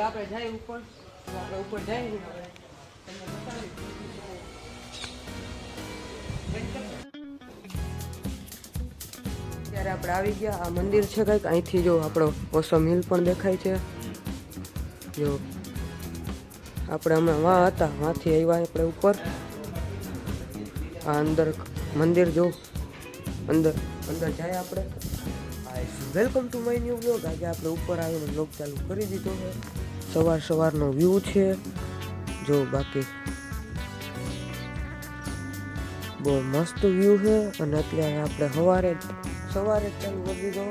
હવે આપણે જાય ઉપર, આપણે ઉપર જઈએ ત્યારે આપણે આવી ગયા. આ મંદિર છે કંઈક, અહીંથી જો આપણો ઓસમ હિલ પણ દેખાય છે. જો આપણે હમણાં વાં હતા, વાંથી આવ્યા આપણે ઉપર. આ અંદર મંદિર જો, અંદર અંદર જાય આપણે. Welcome to my new blog. આજે આપણે ઉપર આવીને બ્લોગ ચાલુ કરી દીધો છે. સવારનો વ્યૂ છે જો, બાકી બહુ મસ્ત વ્યૂ છે. અને અત્યારે આપણે સવારે ચાલુ કરી દીધો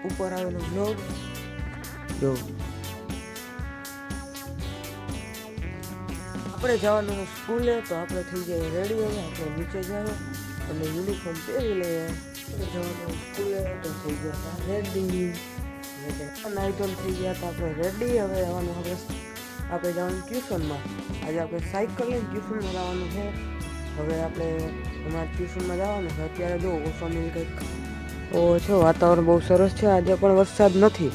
ઉપર આવેલો બ્લોગ જો. આપણે જવાનું સ્કૂલે, તો આપણે થઈ જાય રેડી. હવે આપણે નીચે જઈએ અને યુનિફોર્મ પહેરી લઈએ. જવાનું સ્કૂલે તો થઈ ગયા રેડી, નાઈટોન થઈ ગયા હતા આપણે રેડી. હવે જવાનું, હવે આપણે જવાનું ટ્યુશનમાં. આજે આપણે સાયકલ લઈને ટ્યુશનમાં જવાનું છે. હવે આપણે અમારા ટ્યુશનમાં જવાનું છે. અત્યારે જો ઓછો મિલ કંઈક ઓ છે, વાતાવરણ બહુ સરસ છે. આજે પણ વરસાદ નથી.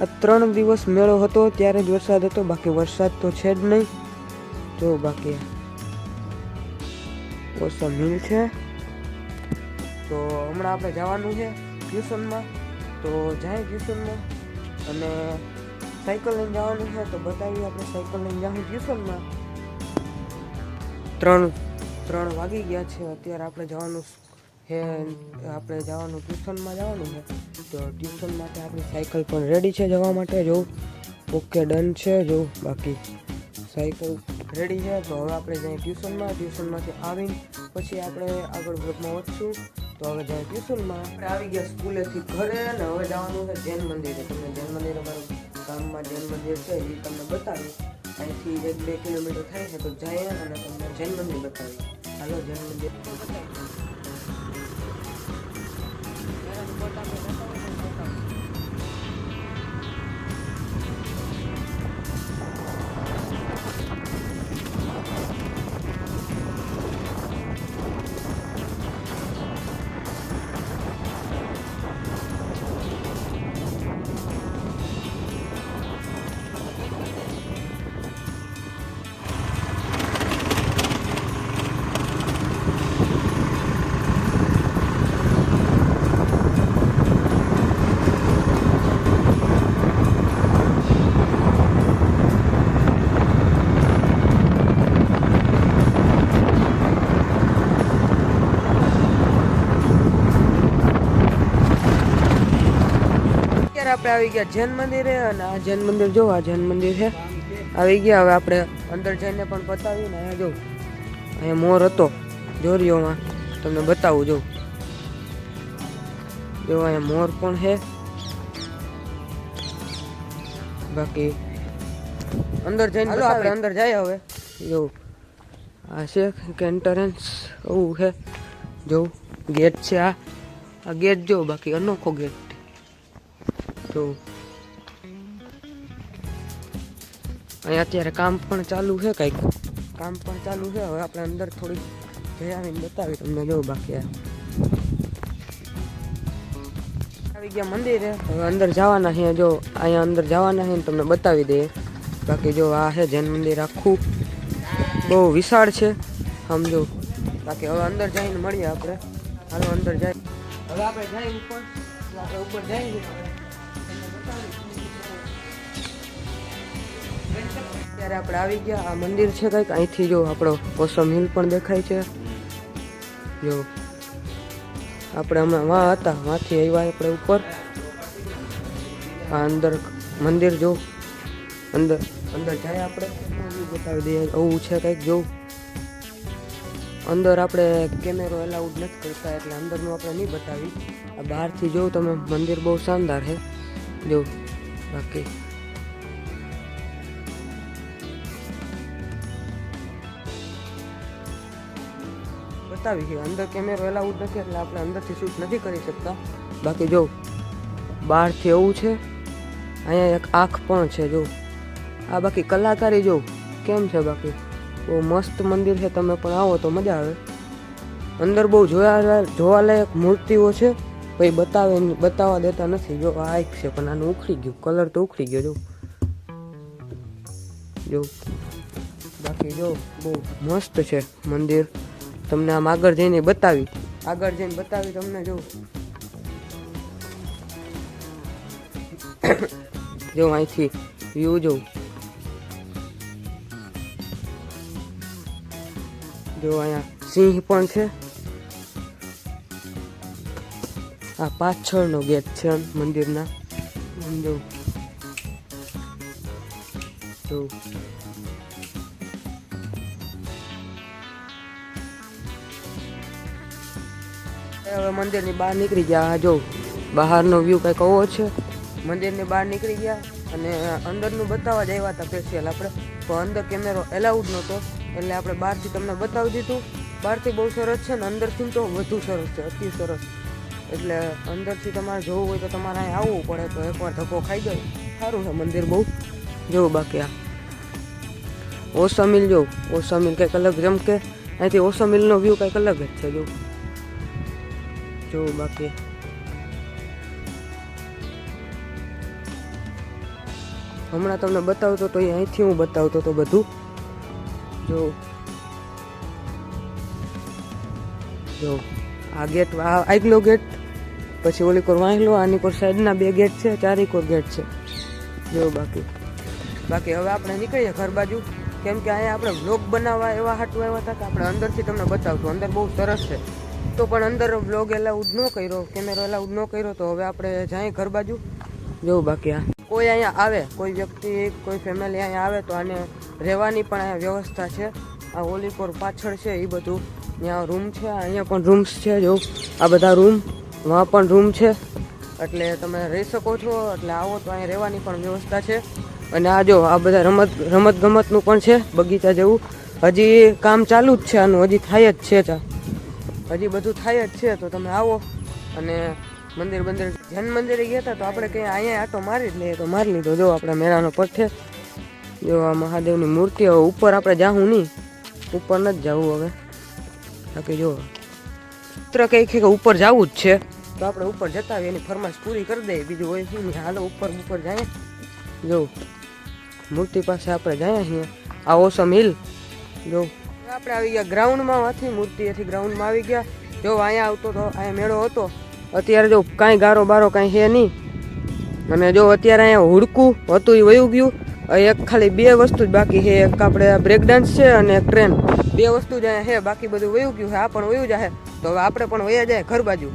આ 3 દિવસ મેળો હતો ત્યારે જ વરસાદ હતો, બાકી વરસાદ તો છે જ નહીં જો. બાકી ઓછો મિલ છે. તો હમણાં આપણે જવાનું છે ટ્યુશનમાં, તો જાય ટ્યુશનમાં. અને સાયકલ લઈને જવાનું છે, તો બતાવીએ આપણે સાયકલ લઈને જવાનું ટ્યુશનમાં. 3 વાગી ગયા છે અત્યારે. આપણે જવાનું છે, આપણે જવાનું ટ્યુશનમાં જવાનું છે. તો ટ્યુશન માટે આપણી સાયકલ પણ રેડી છે જવા માટે જો. ઓકે ડન છે જો. બાકી સાયકલ રેડી છે. તો હવે આપણે જઈએ ટ્યુશનમાંથી આવીને પછી આપણે આગળ બ્લોગમાં વધશું. તો હવે જાય ટ્યુશનમાં. આપણે આવી ગયા સ્કૂલેથી ઘરે, અને હવે જવાનું છે જૈન મંદિરે. તમને જૈન મંદિર, અમારું ગામમાં જૈન મંદિર છે એ તમને બતાવી. અહીંથી 1-2 કિલોમીટર થાય છે, તો જઈએ અને તમને જૈન મંદિર બતાવી. હાલો જૈન મંદિર આપણે આવી ગયા જૈન મંદિરે. અને આ જૈન મંદિર જો, આ જૈન મંદિર છે આવી ગયા. હવે આપણે અંદર જઈને પણ બતાવીને અહીંયા જો, અહીંયા મોર હતો જોરીઓમાં, તમને બતાવું જો. જો અહીંયા મોર પણ છે. બાકી અંદર જઈને આપણે અંદર જાય. હવે જો આ છે એન્ટ્રન્સ, એવું છે જો. ગેટ છે આ ગેટ જો. બાકી અનોખો ગેટ તો. અહીંયા અત્યારે કામ પણ ચાલુ છે, કંઈક કામ પણ ચાલુ છે. હવે આપણે અંદર થોડીક જઈ આવીને બતાવી તમને જો. બાકી આવી ગયા મંદિરે. હવે અંદર જવાના છે જો. અહીંયા અંદર જવાના છે ને તમને બતાવી દઈએ. બાકી જો આ છે જૈન મંદિર, આખું બહુ વિશાળ છે સમજો. બાકી હવે અંદર જઈને મળીએ આપણે. હાલો અંદર જાય. હવે આપણે જઈએ ઉપર, આપણે ઉપર જઈએ. ત્યારે આપણે આવી ગયા. આ મંદિર છે કંઈક, અહીંથી જો આપણો ઓસમ હિલ પણ દેખાય છે જો. આપણે હમણાં વાં હતા, વાંથી આવ્યા આપણે ઉપર. આ અંદર મંદિર જો, અંદર જાય આપણે બતાવી દઈએ. આવું છે કંઈક જો. અંદર આપણે કેમેરો એલાઉડ નથી કરતા, એટલે અંદરનું આપણે નહીં બતાવી. આ બહારથી જો તમે, મંદિર બહુ શાનદાર છે જો. બાકી બતાવી છે. અંદર કેમેરો એલાઉડ નથી, એટલે આપણે અંદરથી શૂટ નથી કરી શકતા. બાકી જો બહારથી એવું છે. અહીંયા એક આંખ પણ છે જો. આ બાકી કલાકારી જો કેમ છે. બાકી બહુ મસ્ત મંદિર છે. તમે પણ આવો તો મજા આવે. અંદર બહુ જોવાલાયક મૂર્તિઓ છે, પછી બતાવવા દેતા નથી જો. આ એક છે પણ આનું ઉખડી ગયું, કલર તો ઉખડી ગયો જો. જો બાકી જો બહુ મસ્ત છે મંદિર. તમને આમ આગળ જઈને બતાવી તમને જો જો અહીંથી વ્યૂ જો અહીંયા સિંહ પણ છે. આ પાછળનો ગેટ છે મંદિરના. જો હવે મંદિરની બહાર નીકળી ગયા. જો બહારનો વ્યૂ કંઈક આવો છે. મંદિરની બહાર નીકળી ગયા અને અંદરનું બતાવવા જ આવ્યા હતા સ્પેશિયલ આપણે, પણ અંદર કેમેરો એલાઉડ નહોતો એટલે આપણે બહારથી તમને બતાવી દીધું. બહારથી બહુ સરસ છે ને અંદરથી તો વધુ સરસ છે, અતિ સરસ. એટલે અંદરથી તમારે જોવું હોય તો તમારે અહીં આવવું પડે, તો એકવાર ધક્કો ખાઈ જાય. સારું છે મંદિર બહુ. જોવું બાકી આ ઓસા મિલ જોવું, ઓસા મિલ કંઈક અલગ જમકે. અહીંથી ઓસા મિલનો વ્યૂ કંઈક અલગ જ છે. જોવું બાકી હમણાં તમને બતાવતો તો અહીંથી હું બતાવતો તો બધું. જો આ ગેટ, આ આગલો ગેટ, પછી ઓલી કોર વાંહલો, આની કોર સાઈડના 2 ગેટ છે, 4 કોર ગેટ છે. જો બાકી હવે આપણે નીકળીએ ઘર બાજુ, કેમ કે અહીંયા આપણે વ્લોગ બનાવવા એવા હાટું આવ્યા હતા કે આપણે અંદરથી તમને બતાવશું. અંદર બહુ સરસ છે, તો પણ અંદર વ્લોગ એલાઉડ ન કર્યો, કેમેરો એલાઉડ ન કર્યો, તો હવે આપણે જઈએ ઘર બાજુ. જોવું બાકી આ કોઈ અહીંયા આવે, કોઈ વ્યક્તિ, કોઈ ફેમિલી અહીંયા આવે તો આને રહેવાની પણ અહીંયા વ્યવસ્થા છે. આ ઓલીપોર પાછળ છે એ બધું, ત્યાં રૂમ છે, અહીંયા પણ રૂમ્સ છે. જો આ બધા રૂમ, વहाँ પણ રૂમ છે, એટલે તમે રહી શકો છો. એટલે આવો તો અહીંયા રહેવાની પણ વ્યવસ્થા છે. અને આ જો આ બધા રમત ગમતનું પણ છે, બગીચા જેવું. હજી કામ ચાલુ જ છે આનું, હજી થાય જ છે, હજી બધું થાય જ છે. તો તમે આવો. અને મંદિર જૈન મંદિરે ગયા હતા તો આપણે કંઈ અહીંયા આટો મારી જ લઈએ, તો મારી લીધો. જો આપણે મેળાનો પઠ્ઠે, જો આ મહાદેવની મૂર્તિ. હવે ઉપર આપણે જાવું નહીં, ઉપર નથી જવું હવે. બાકી જો ચિત્ર કંઈક કે ઉપર જવું જ છે, તો આપણે ઉપર જતા આવીએ, એની ફરમાઈશ પૂરી કરી દઈએ. બીજું હોય શું નહીં, હાલો ઉપર જાય. જો મૂર્તિ પાસે આપણે જાય છીએ. આ ઓસમ હિલ. જો આપણે આવી ગયા ગ્રાઉન્ડમાં, માંથી મૂર્તિએથી ગ્રાઉન્ડમાં આવી ગયા. જો અહીંયા આવતો તો અહીંયા મેળો હતો. અત્યારે જો કાંઈ ગારો બારો કાંઈ છે નહીં. અને જો અત્યારે અહીંયા હુડકું હતું એ વયું ગયું. એક ખાલી 2 વસ્તુ જ બાકી છે, એક આપણે બ્રેક ડાન્સ છે અને એક ટ્રેન. 2 વસ્તુ જ અહીંયા છે, બાકી બધું વયું ગયું છે. આ પણ વયું જાય, તો હવે આપણે પણ વયા જાય ઘર બાજુ.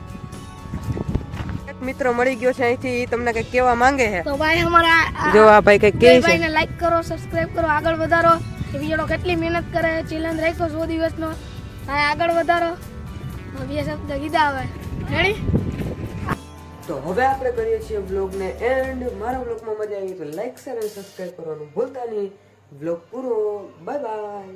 એક મિત્ર મળી ગયો છે અહીંથી, તમને કંઈક કહેવા માંગે છે. તો ભાઈ અમારા જો આ ભાઈ કંઈક કહે છે. ભાઈને લાઈક કરો, સબસ્ક્રાઇબ કરો, આગળ વધારો. એ વિડિયો કેટલી મહેનત કરે, ચેલેન્જ રાખ્યો 100 દિવસનો, આગળ વધારો. 2 શબ્દ કીધા હવે રેડી. તો હવે આપણે કરીએ છીએ વ્લોગને એન્ડ. મારા વ્લોગમાં મજા આવી તો લાઈક, શેર અને સબસ્ક્રાઇબ કરવાનું ભૂલતા નહીં. વ્લોગ પૂરો. Bye bye.